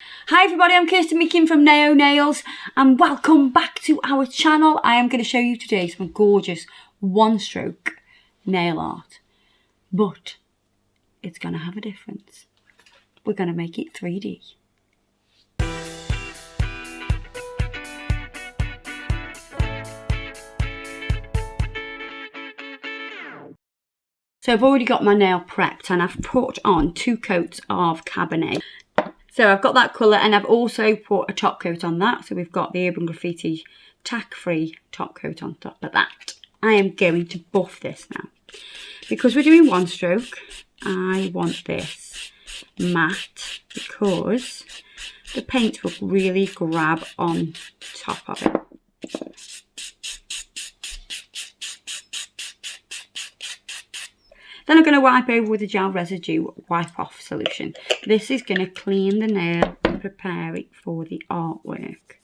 Hi everybody, I'm Kirsty Meekin from Naio Nails and welcome back to our channel. I am going to show you today some gorgeous one-stroke nail art, but it's going to have a difference. We're going to make it 3D. So I've already got my nail prepped and I've put on 2 coats of Cabernet. So I've got that colour and I've also put a top coat on that. So we've got the Urban Graffiti tack-free top coat on top of that. I am going to buff this now. Because we're doing one stroke, I want this matte because the paint will really grab on top of it. Then I'm going to wipe over with a gel residue wipe off solution. This is going to clean the nail and prepare it for the artwork.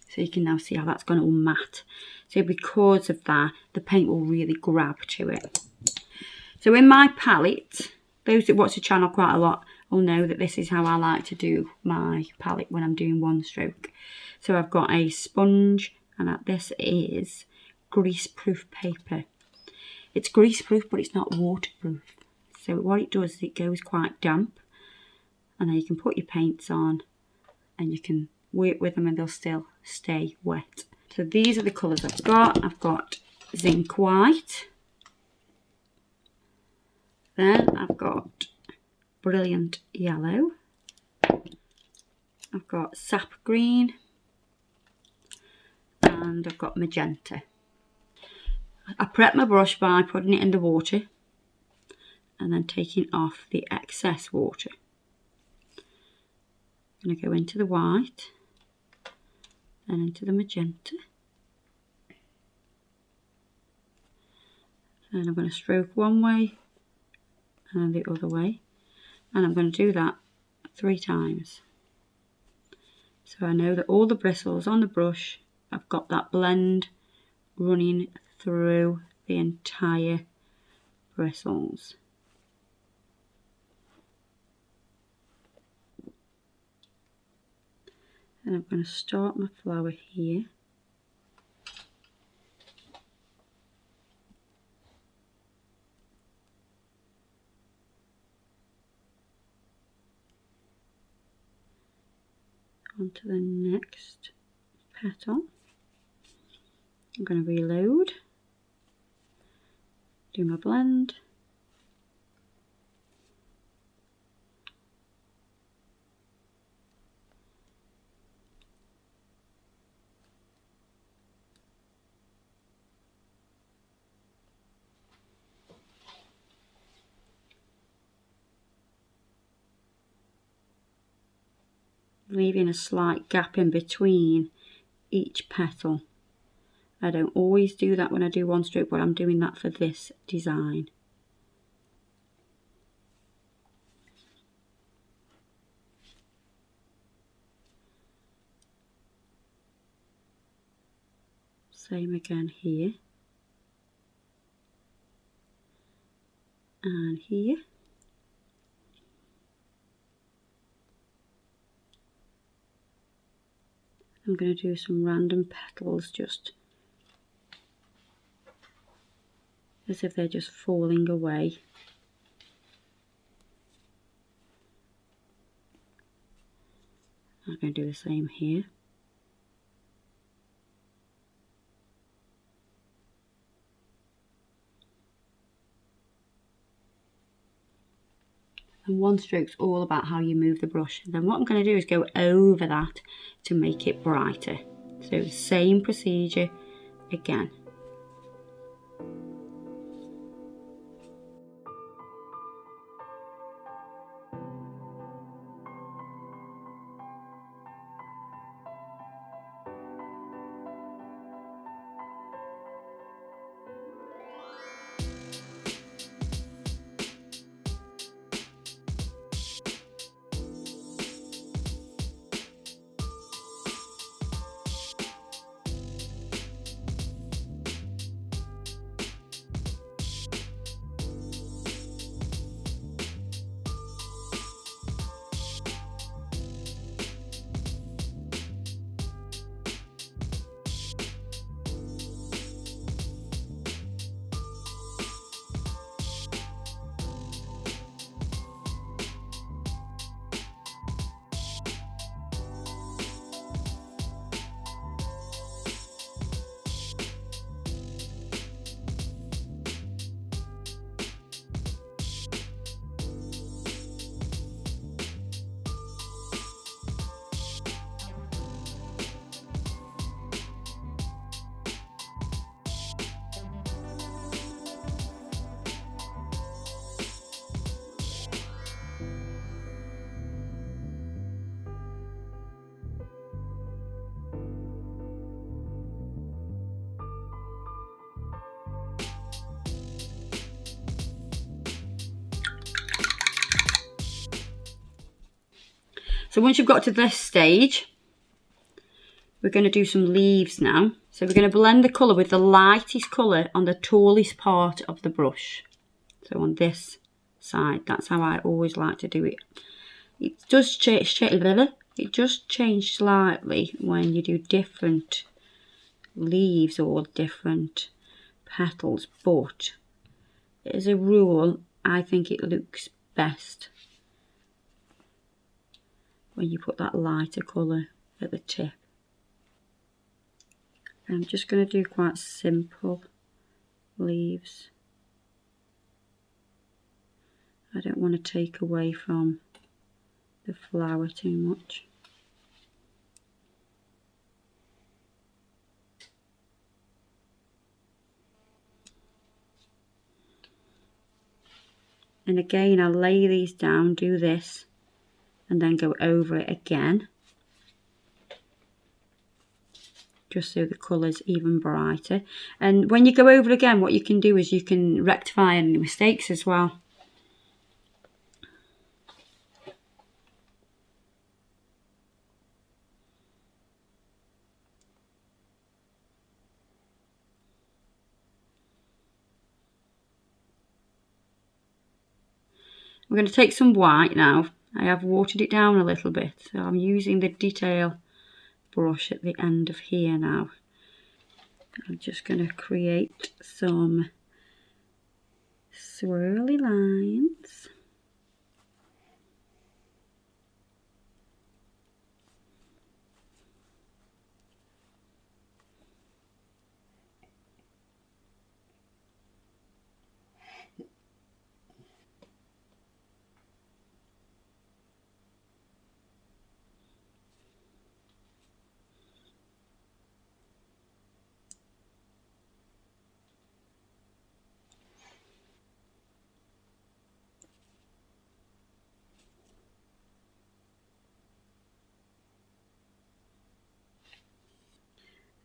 So you can now see how that's gone all matte. So because of that, the paint will really grab to it. So in my palette, those that watch the channel quite a lot will know that this is how I like to do my palette when I'm doing one stroke. So I've got a sponge and this is greaseproof paper. It's greaseproof, but it's not waterproof. So what it does is it goes quite damp. And then you can put your paints on and you can work with them and they'll still stay wet. So these are the colours I've got. I've got zinc white. Then I've got brilliant yellow. I've got sap green. And I've got magenta. I prep my brush by putting it in the water and then taking off the excess water. I'm going to go into the white, then into the magenta. Then I'm going to stroke one way and the other way. And I'm going to do that 3 times. So I know that all the bristles on the brush, I've got that blend running through the entire bristles. And I'm going to start my flower here. Onto the next petal. I'm going to reload. Do my blend. Leaving a slight gap in between each petal. I don't always do that when I do one stroke, but I'm doing that for this design. Same again here. And here. I'm going to do some random petals just as if they're just falling away. I'm going to do the same here. And one stroke's all about how you move the brush. And then what I'm going to do is go over that to make it brighter. So same procedure again. So once you've got to this stage, we're going to do some leaves now. So we're going to blend the colour with the lightest colour on the tallest part of the brush. So on this side, that's how I always like to do it. It does change slightly when you do different leaves or different petals, but as a rule, I think it looks best when you put that lighter colour at the tip. I'm just going to do quite simple leaves. I don't want to take away from the flower too much. And again, I'll lay these down, do this, and then go over it again, just so the colour's even brighter. And when you go over it again, what you can do is you can rectify any mistakes as well. We're going to take some white now. I have watered it down a little bit, so I'm using the detail brush at the end of here now. I'm just going to create some swirly lines.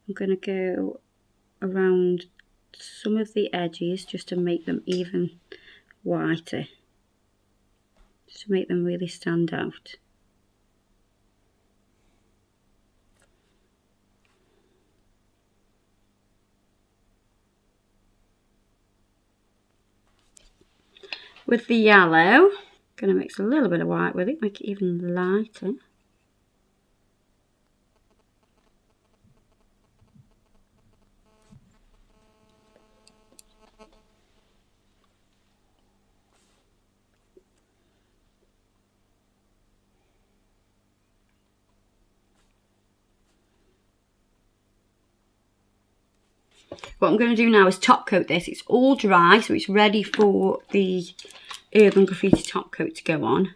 I'm going to go around some of the edges just to make them even whiter, just to make them really stand out. With the yellow, I'm going to mix a little bit of white with it, make it even lighter. What I'm going to do now is top coat this. It's all dry, so it's ready for the Urban Graffiti top coat to go on.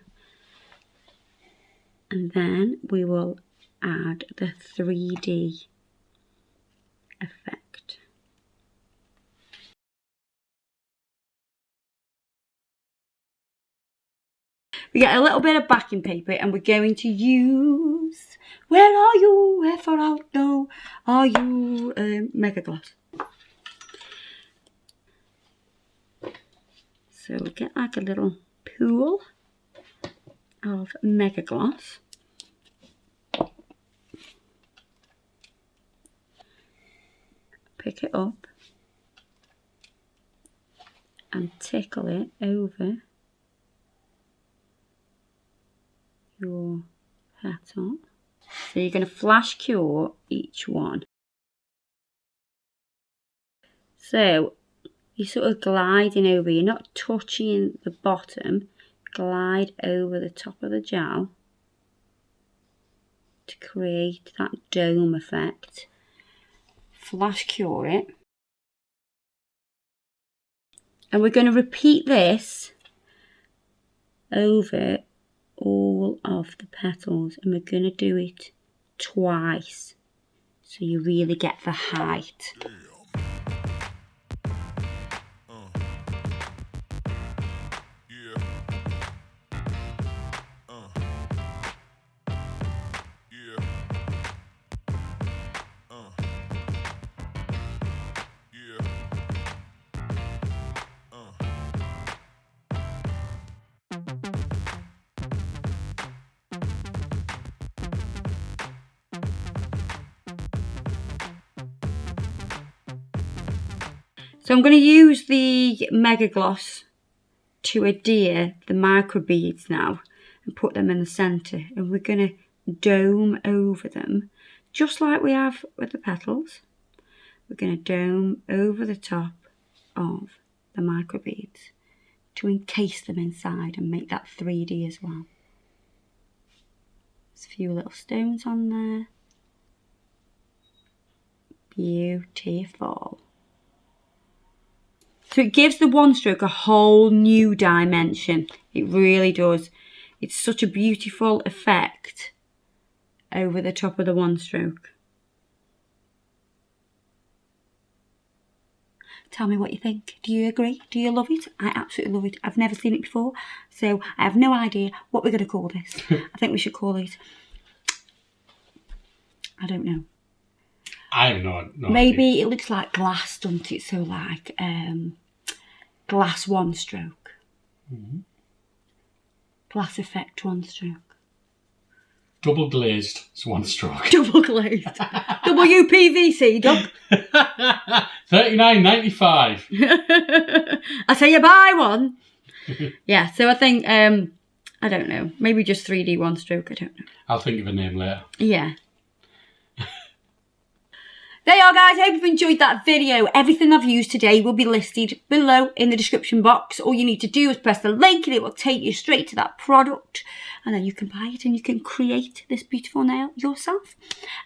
And then we will add the 3D effect. We get a little bit of backing paper and we're going to use, where are you, where far out now are you, Mega Gloss. So we get like a little pool of Mega Gloss. Pick it up and tickle it over your petal. So you're going to flash cure each one. So you're sort of gliding over, you're not touching the bottom, glide over the top of the gel to create that dome effect. Flash cure it. And we're going to repeat this over all of the petals, and we're going to do it twice so you really get the height. So I'm going to use the Mega Gloss to adhere the micro beads now and put them in the centre, and we're going to dome over them just like we have with the petals. We're going to dome over the top of the micro beads to encase them inside and make that 3D as well. There's a few little stones on there. Beautiful. So it gives the one stroke a whole new dimension. It really does. It's such a beautiful effect over the top of the one stroke. Tell me what you think. Do you agree? Do you love it? I absolutely love it. I've never seen it before, so I have no idea what we're going to call this. I think we should call it, I don't know. I have no Maybe idea. it looks like glass, doesn't it? So like glass one stroke. Mm-hmm. Glass effect one stroke. Double glazed, it's one stroke. Double glazed. Double UPVC, Doug. $39.95. I say you buy one. Yeah, so I think, I don't know, maybe just 3D one stroke, I don't know. I'll think of a name later. Yeah. There you are, guys. I hope you've enjoyed that video. Everything I've used today will be listed below in the description box. All you need to do is press the link and it will take you straight to that product. And then you can buy it and you can create this beautiful nail yourself.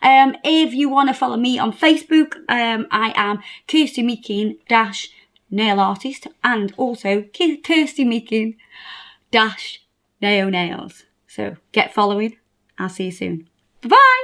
If you want to follow me on Facebook, I am Kirsty Meakin -nail artist, and also Kirsty Meakin -Naio nails. So get following. I'll see you soon. Bye-bye.